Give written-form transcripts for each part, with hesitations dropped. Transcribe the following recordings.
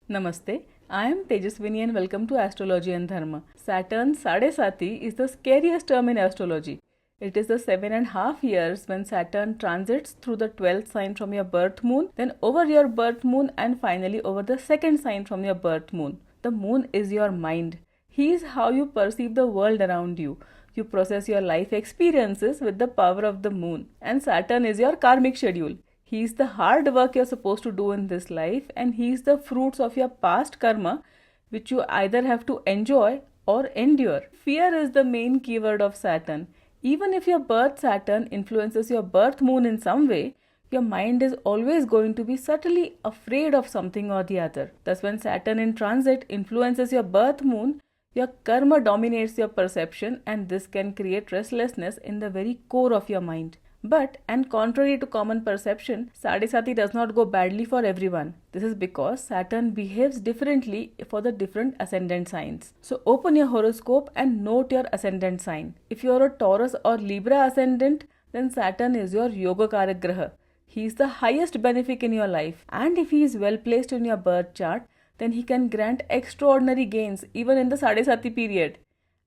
Namaste, I am Tejaswini and welcome to Astrology and Dharma. Saturn Sade Sati is the scariest term in astrology. It is the 7.5 years when Saturn transits through the 12th sign from your birth moon, then over your birth moon, and finally over the second sign from your birth moon. The moon is your mind. He is how you perceive the world around you. You process your life experiences with the power of the moon, and Saturn is your karmic schedule. He is the hard work you're supposed to do in this life, and he is the fruits of your past karma, which you either have to enjoy or endure. Fear is the main keyword of Saturn. Even if your birth Saturn influences your birth moon in some way, your mind is always going to be subtly afraid of something or the other. Thus, when Saturn in transit influences your birth moon, your karma dominates your perception, and this can create restlessness in the very core of your mind. But, and contrary to common perception, Sade Sati does not go badly for everyone. This is because Saturn behaves differently for the different ascendant signs. So open your horoscope and note your ascendant sign. If you are a Taurus or Libra ascendant, then Saturn is your Yoga Karak Graha. He is the highest benefic in your life, and if he is well placed in your birth chart, then he can grant extraordinary gains even in the Sade Sati period.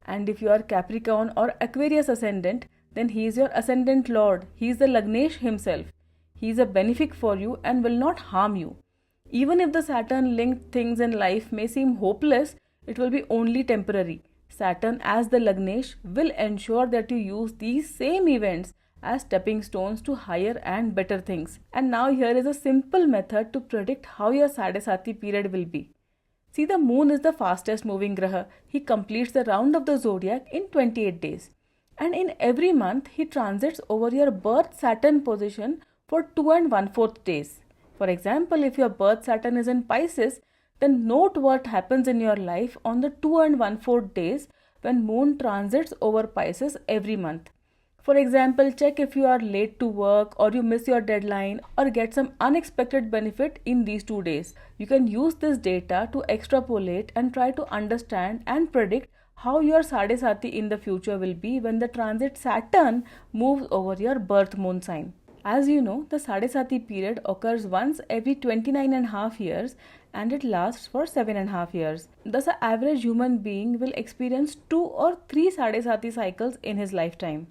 And if you are Capricorn or Aquarius ascendant, then he is your ascendant lord. He is the Lagnesh himself. He is a benefic for you and will not harm you. Even if the Saturn linked things in life may seem hopeless, it will be only temporary. Saturn as the Lagnesh will ensure that you use these same events as stepping stones to higher and better things. And now here is a simple method to predict how your Sade Sati period will be. See, the moon is the fastest moving graha. He completes the round of the zodiac in 28 days. And in every month, he transits over your birth Saturn position for 2 and 1/4 days. For example, if your birth Saturn is in Pisces, then note what happens in your life on the 2 and 1/4 days when moon transits over Pisces every month. For example, check if you are late to work or you miss your deadline or get some unexpected benefit in these 2 days. You can use this data to extrapolate and try to understand and predict how your Sade Sati in the future will be when the transit Saturn moves over your birth moon sign. As you know, the Sade Sati period occurs once every 29.5 years and it lasts for 7.5 years. Thus, an average human being will experience 2 or 3 Sade Sati cycles in his lifetime.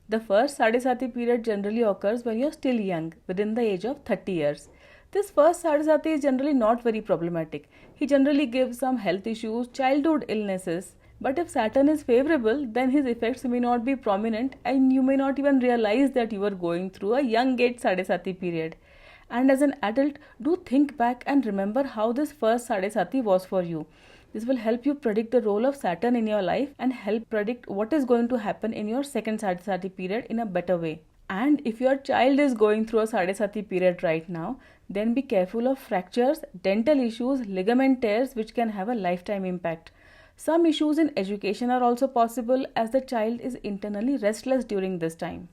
The first Sade Sati period generally occurs when you are still young, within the age of 30 years. This first Sade Sati is generally not very problematic. He generally gives some health issues, childhood illnesses. But if Saturn is favorable, then his effects may not be prominent and you may not even realize that you are going through a young age Sade Sati period. And as an adult, do think back and remember how this first Sade Sati was for you. This will help you predict the role of Saturn in your life and help predict what is going to happen in your second Sade Sati period in a better way. And if your child is going through a Sade Sati period right now, then be careful of fractures, dental issues, ligament tears which can have a lifetime impact. Some issues in education are also possible as the child is internally restless during this time.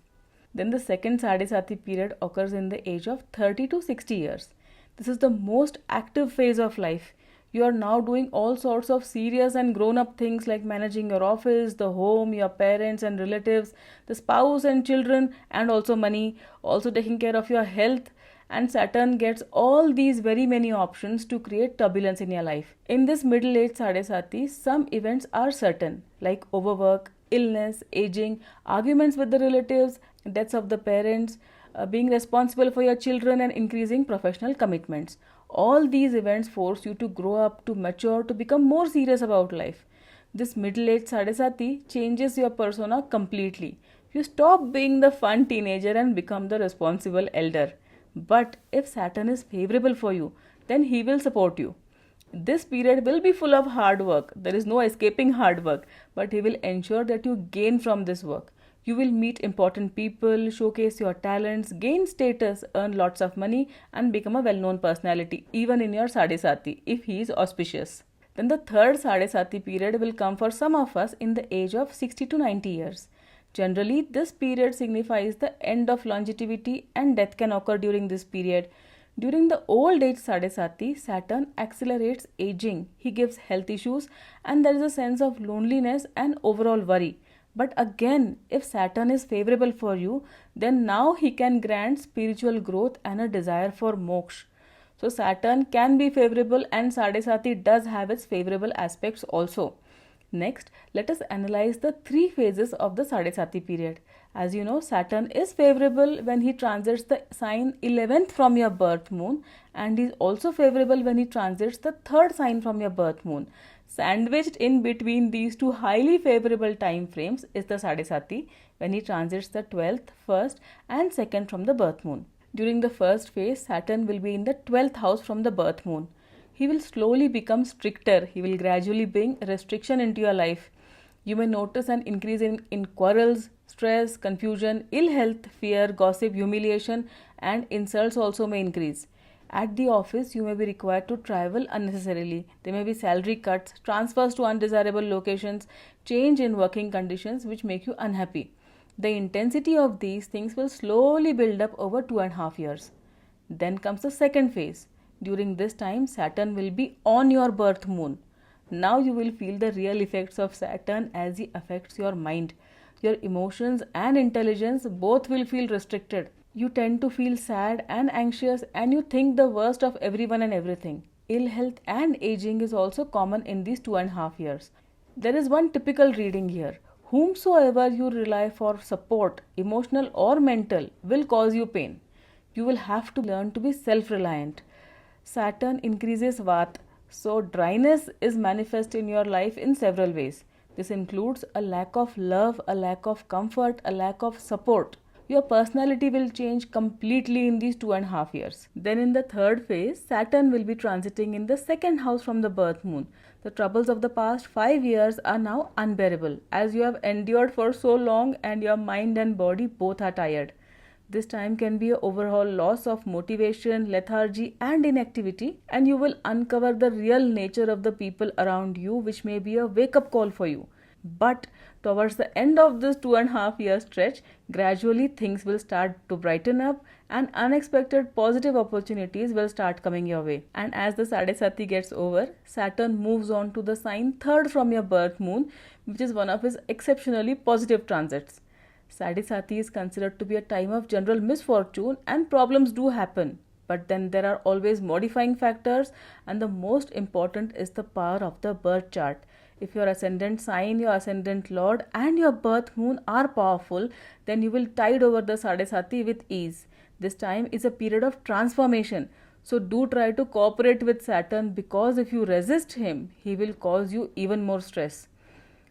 Then the second Sade Sati period occurs in the age of 30 to 60 years. This is the most active phase of life. You are now doing all sorts of serious and grown-up things like managing your office, the home, your parents and relatives, the spouse and children, and also money, also taking care of your health. And Saturn gets all these very many options to create turbulence in your life. In this middle-aged Sade Sati, some events are certain, like overwork, illness, aging, arguments with the relatives, deaths of the parents, being responsible for your children and increasing professional commitments. All these events force you to grow up, to mature, to become more serious about life. This middle-aged Sade Sati changes your persona completely. You stop being the fun teenager and become the responsible elder. But if Saturn is favorable for you, then he will support you. This period will be full of hard work. There is no escaping hard work, but he will ensure that you gain from this work. You will meet important people, showcase your talents, gain status, earn lots of money, and become a well-known personality, even in your Sade Sati, if he is auspicious. Then the third Sade Sati period will come for some of us in the age of 60 to 90 years. Generally, this period signifies the end of longevity and death can occur during this period. During the old age Sade Sati, Saturn accelerates aging. He gives health issues and there is a sense of loneliness and overall worry. But again, if Saturn is favorable for you, then now he can grant spiritual growth and a desire for moksha. So Saturn can be favorable and Sade Sati does have its favorable aspects also. Next, let us analyze the three phases of the Sade Sati period. As you know, Saturn is favorable when he transits the sign 11th from your birth moon, and is also favorable when he transits the third sign from your birth moon. Sandwiched in between these two highly favorable time frames is the Sade Sati when he transits the 12th, 1st and 2nd from the birth moon. During the first phase, Saturn will be in the 12th house from the birth moon. He will slowly become stricter. He will gradually bring restriction into your life. You may notice an increase in quarrels, stress, confusion, ill health, fear, gossip, humiliation, and insults also may increase. At the office, you may be required to travel unnecessarily. There may be salary cuts, transfers to undesirable locations, change in working conditions which make you unhappy. The intensity of these things will slowly build up over 2.5 years. Then comes the second phase. During this time, Saturn will be on your birth moon. Now you will feel the real effects of Saturn as he affects your mind. Your emotions and intelligence both will feel restricted. You tend to feel sad and anxious, and you think the worst of everyone and everything. Ill health and aging is also common in these 2.5 years. There is one typical reading here. Whomsoever you rely for support, emotional or mental, will cause you pain. You will have to learn to be self-reliant. Saturn increases Vata, so dryness is manifest in your life in several ways. This includes a lack of love, a lack of comfort, a lack of support. Your personality will change completely in these 2.5 years. Then in the third phase, Saturn will be transiting in the second house from the birth moon. The troubles of the past 5 years are now unbearable as you have endured for so long and your mind and body both are tired. This time can be an overall loss of motivation, lethargy and inactivity, and you will uncover the real nature of the people around you, which may be a wake-up call for you. But towards the end of this 2.5 year stretch, gradually things will start to brighten up and unexpected positive opportunities will start coming your way. And as the Sade Sati gets over, Saturn moves on to the sign 3rd from your birth moon, which is one of his exceptionally positive transits. Sade Sati is considered to be a time of general misfortune and problems do happen. But then there are always modifying factors, and the most important is the power of the birth chart. If your ascendant sign, your ascendant lord and your birth moon are powerful, then you will tide over the Sade Sati with ease. This time is a period of transformation. So do try to cooperate with Saturn, because if you resist him, he will cause you even more stress.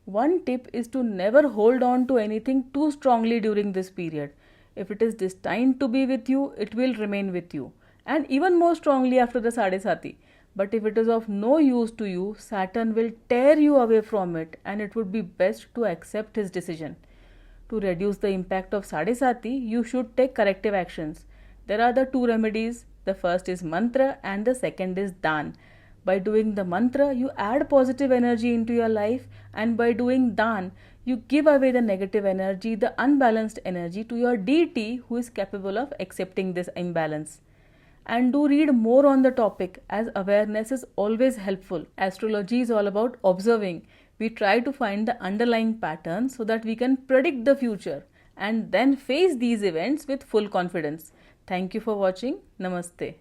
One tip is to never hold on to anything too strongly during this period. If it is destined to be with you, it will remain with you, and even more strongly after the Sade Sati. But if it is of no use to you, Saturn will tear you away from it, and it would be best to accept his decision. To reduce the impact of Sade Sati, you should take corrective actions. There are the two remedies. The first is mantra and the second is dan. By doing the mantra, you add positive energy into your life, and by doing dan, you give away the negative energy, the unbalanced energy, to your deity who is capable of accepting this imbalance. And do read more on the topic, as awareness is always helpful. Astrology is all about observing. We try to find the underlying pattern so that we can predict the future and then face these events with full confidence. Thank you for watching. Namaste.